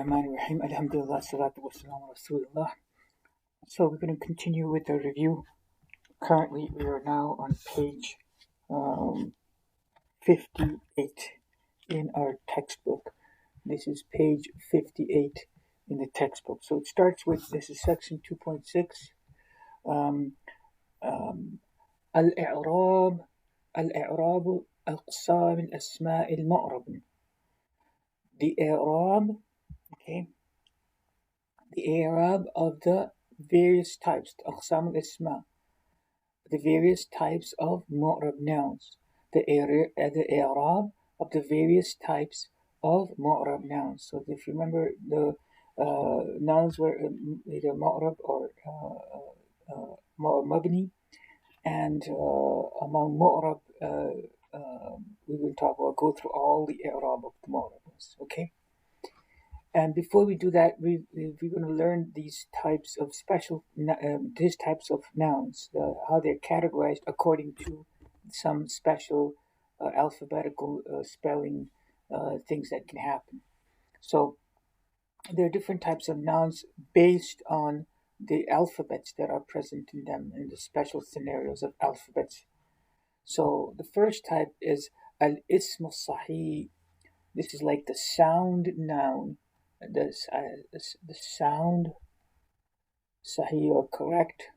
Bismillahirrahmanirrahim. Alhamdulillah, salatu wassalamu ala Rasulullah. So we're going to continue with the review. Currently, we are now on page 58 in our textbook. This is page 58 in the textbook. So it starts with, this is section 2.6. الإعراب الإعراب أقسام الأسماء المعرب. The إعراب, okay, the i'rab of the various types, أقسام الأسماء, the various types of mu'rab nouns, the i'rab of the various types of mu'rab nouns. So if you remember, the nouns were either mu'rab or mabni, and among mu'rab, we will go through all the i'rab of the mu'rabs, okay? And before we do that, we're going to learn these types of these types of nouns, how they're categorized according to some special alphabetical spelling things that can happen. So there are different types of nouns based on the alphabets that are present in them and the special scenarios of alphabets. So the first type is al-ism al-sahih. This is like the sound noun. The sound sahih or correct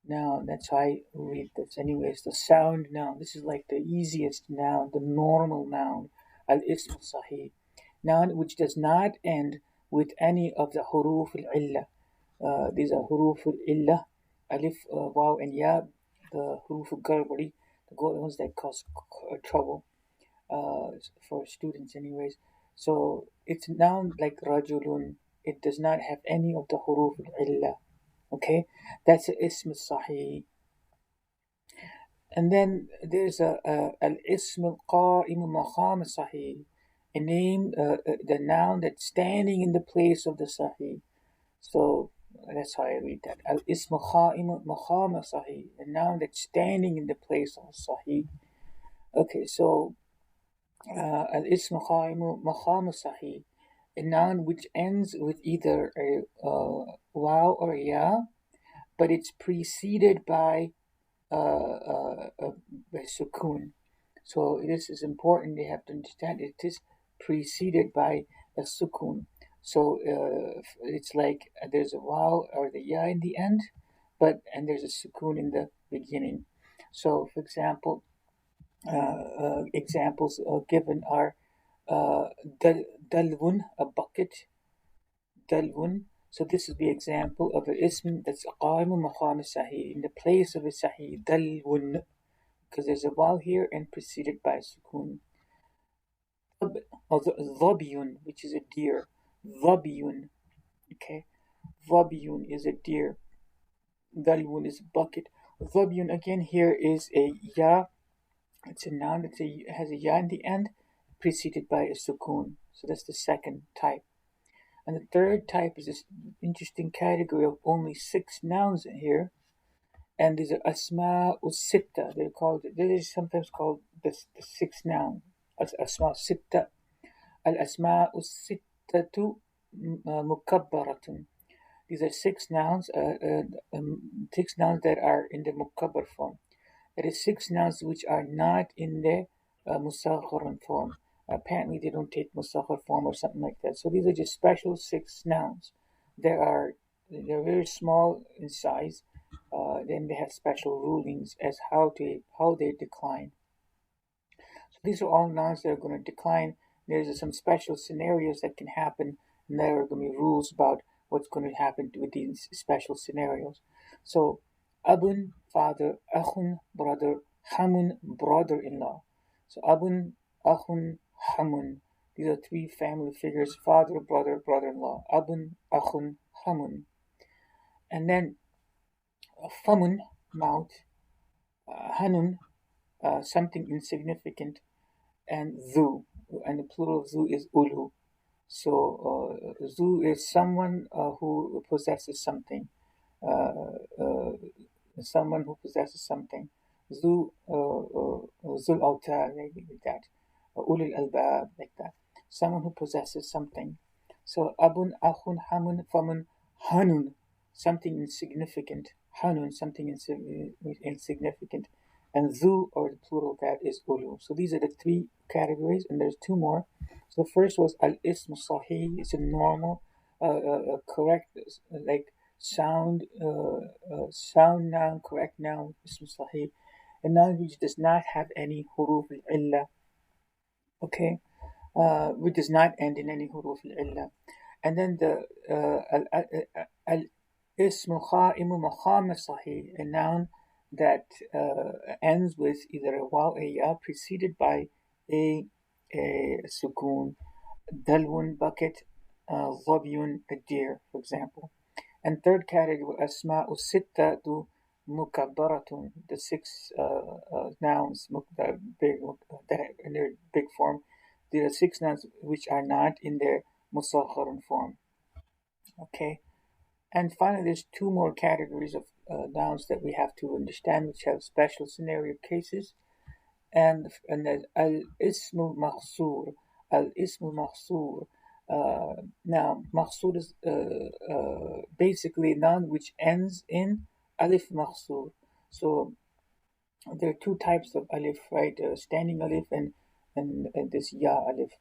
noun. That's how I read this. Anyways, the sound noun. This is like the easiest noun, the normal noun. Al-ism sahih. Noun which does not end with any of the huruf al-illa. These are huruf al-illa, alif, waw, and ya, the huruf al-garbari, the ones that cause trouble for students anyways. So it's noun like rajulun. It does not have any of the huruf al-illa. Okay, that's ism sahih. And then there's al-ism al-qa'im maqam sahih, a name, the noun that's standing in the place of the sahih. So that's how I read that. Al-ism al-qa'im maqam sahih, a noun that's standing in the place of sahih. Okay, so al-ism al-qa'im maqam sahih, a noun which ends with either a waw or a ya, but it's preceded by sukun. So this is important. They have to understand it is preceded by a sukun. So it's like there's a waw or the ya in the end, and there's a sukun in the beginning. So, for example, examples given are dalwun, a bucket, dalwun. So this is the example of an ism that's qa'im maqam sahih, in the place of a sahih, dalwun, because there's a vowel here and preceded by sukun. Dhabiyun, which is a deer, dhabiyun, okay, dhabiyun is a deer, dalwun is a bucket. Dhabiyun again here is a ya. It's a noun that has a ya in the end, preceded by a sukun. So that's the second type. And the third type is this interesting category of only 6 nouns in here. And these are asma sitta. They're sometimes called the 6 noun. Asma sitta. Al asma sittatu mukabbaratun. These are 6 nouns, 6 nouns that are in the mukabbar form. That is 6 nouns which are not in the musagharan form. Apparently they don't take musaghar form or something like that. So these are just special 6 nouns. They're very small in size. Then they have special rulings as how they decline. So these are all nouns that are going to decline. There's some special scenarios that can happen, and there are going to be rules about what's going to happen with these special scenarios. So abun, father, akhun, brother, hamun, brother-in-law. So abun, akhun, hamun. These are 3 family figures: father, brother, brother-in-law. Abun, akhun, hamun. And then famun, mouth, hanun, something insignificant, and zu, and the plural of zu is ulu. So zu is someone who possesses something. Someone who possesses something. Zul awtar, like that. Ulul albab, like that. Someone who possesses something. So abun, akhun, hamun, famun, hanun, something insignificant. Hanun, something insignificant. And zu, or the plural of that, is ulu. So these are the three categories, and there's two more. So the first was al ism sahih. It's a normal, correct, like sound noun, correct noun, ism sahih. A noun which does not have any huruf al-illa, okay, which does not end in any huruf al-illa. And then the al-ism qa'imu maqam sahih, a noun that ends with either a waw or a ya preceded by a sukoon, dalwun, bucket, dhabyun, a deer, for example. And third category, asma'u sittatu mukabbaratun, the six nouns that are in their big form. There are six nouns which are not in their musakharun form. Okay. And finally, there's two more categories of nouns that we have to understand, which have special scenario cases. And there's al ismu mahsur, al ismu mahsur. Now, mahsur is basically a noun which ends in alif mahsur. So there are two types of alif, right? Standing alif and this ya alif.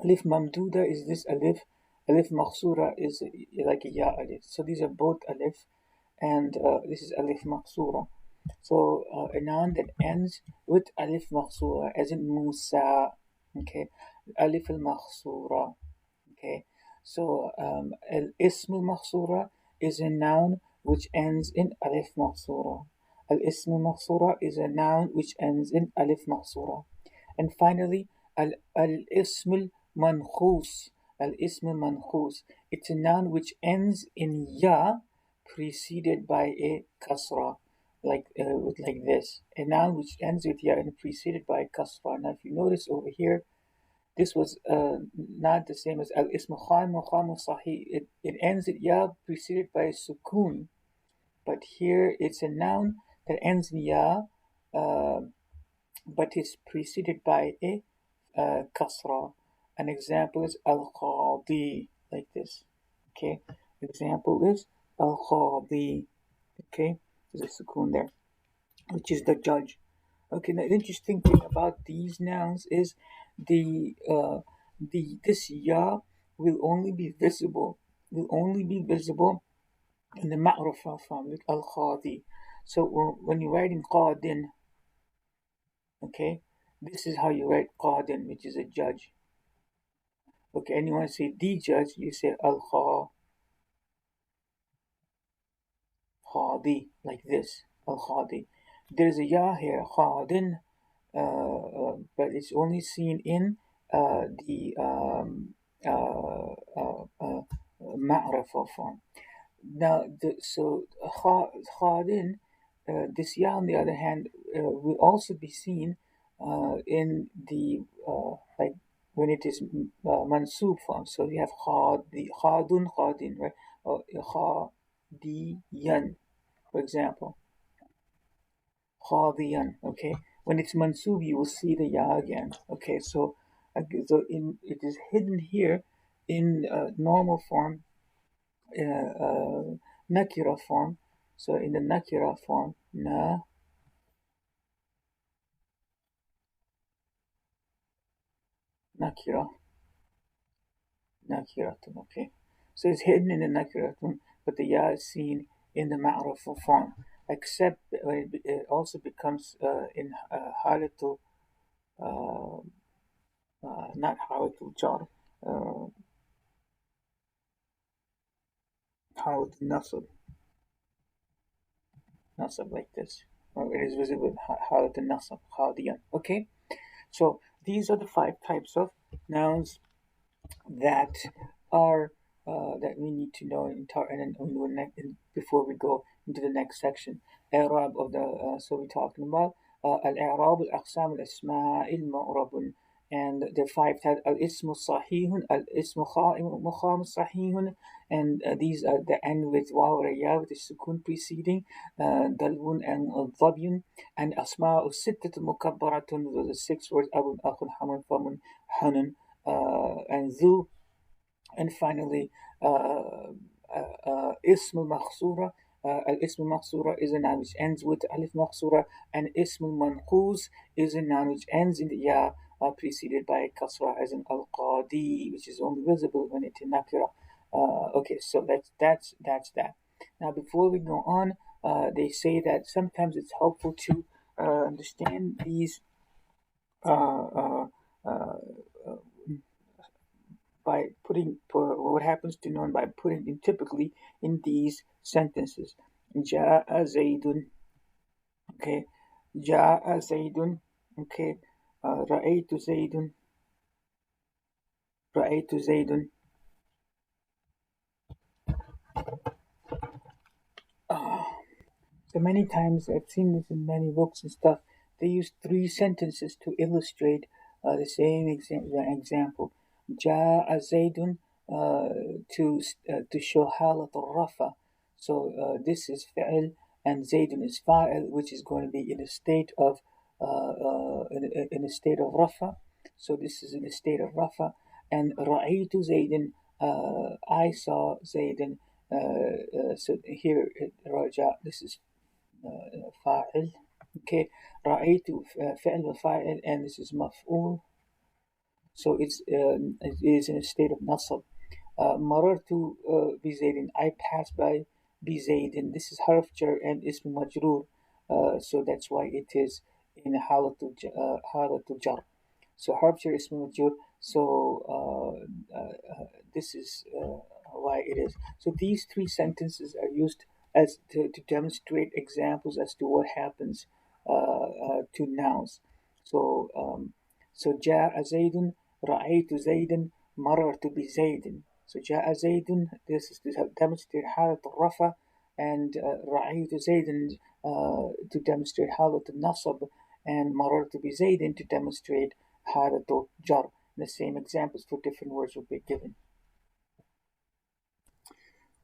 Alif mamduda is this alif. Alif mahsura is like a ya alif. So these are both alif, and this is alif mahsura. So a noun that ends with alif mahsura, as in Musa, okay, alif al mahsura, okay. So al ism al mahsura is a noun which ends in alif mahsura. Al ism al mahsura is a noun which ends in alif mahsura. And finally, al-ism al-mankhus. Al-ism al-mankhus. It's a noun which ends in ya preceded by a kasra, like this. A noun which ends with ya and preceded by a kasra. Now, if you notice over here, this was not the same as al-ism al sahih. It ends with ya preceded by a sukun. But here it's a noun that ends in ya, uh, but is preceded by a kasra. An example is al-qadi, like this. Okay, example is al-qadi. Okay, there's a sukun there, which is the judge. Okay, now the interesting thing about these nouns is this ya will only be visible in the ma'rufa form, like al-qadi. So when you write in qadin, okay, this is how you write qadin, which is a judge. Okay, and you want to say the judge, you say al khadi, like this, al khadi. There's a ya here, khadin, but it's only seen in the ma'rafa form. Now, khadin, this ya on the other hand, will also be seen in the like when it is mansub form. So you have khadun, khadin, right? Or khadiyan, for example, khadiyan. Okay, when it's mansub, you will see the ya again. Okay, so it is hidden here in normal form, nakira form. So in the nakira form, nakira, nakiratun. Okay, so it's hidden in the nakiratun, but the ya is seen in the ma'ruf form, except when it also becomes in halatul, uh, not halatul jar, uh, halatul nasab, like this. It is visible halatul nasab, hadiyan. Okay, so these are the five types of nouns that are that we need to know before we go into the next section. I'rab of the so we're talking about al-i'rab al-aqsam al-asma' al-mu'rab, and the five types: al-ismu sahihun, al-ismu muqam sahihun, and these are the end with waw or ya with the sukun preceding, dalwun and dhabyun, and asma'u sittat mukabbaratun. Those are six words: abun, akhun, hamun, famun, hanun, and zu, And finally, اسم المقصورة. الاسم المقصورة is a noun which ends with alif مقصورة, and اسم المنقوص is a noun which ends in the ya, preceded by a kasra, as in al-qadi, which is only visible when it's in nakira. Okay, so that's that. Now, before we go on, they say that sometimes it's helpful to understand these uh, uh, uh, by putting what happens to noun by putting in typically in these sentences. جاء زيد. Okay. جاء زيد. Okay. رأيت زيد. رأيت زيد. Uh, So many times I've seen this in many books and stuff. They use three sentences to illustrate the same example. جاء زيد to show حالة الرفع. So this is فعل and زيد is فاعل, which is going to be in a state of in a state of رفع. So this is in a state of رفع. And رأيت زيد, I saw زيد. So here رجع, this is فاعل. Okay. رأيت فعل وفاعل, and this is مفعول. So it is in a state of nasab. مررت بزيد, I passed by بزيد. This is harf jar and ism majrur. So that's why it is in حالة jar. So harf jar ism majrur. So this is why it is. So these three sentences are used as to demonstrate examples as to what happens to nouns. So جاء زيد, رأيت زيدا, مررت بزيد. So جاء زيد, this is to demonstrate حالة الرفع, and رأيت زيدا to demonstrate حالة النصب, and مررت بزيد to demonstrate حالة الجر. The same examples for different words will be given.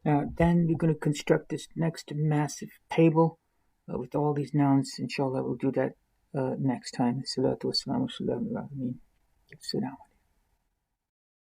Then we're going to construct this next massive table with all these nouns. Inshallah, we'll do that next time. Salatu wassalamu ala al-alamin. Assalamu alaikum.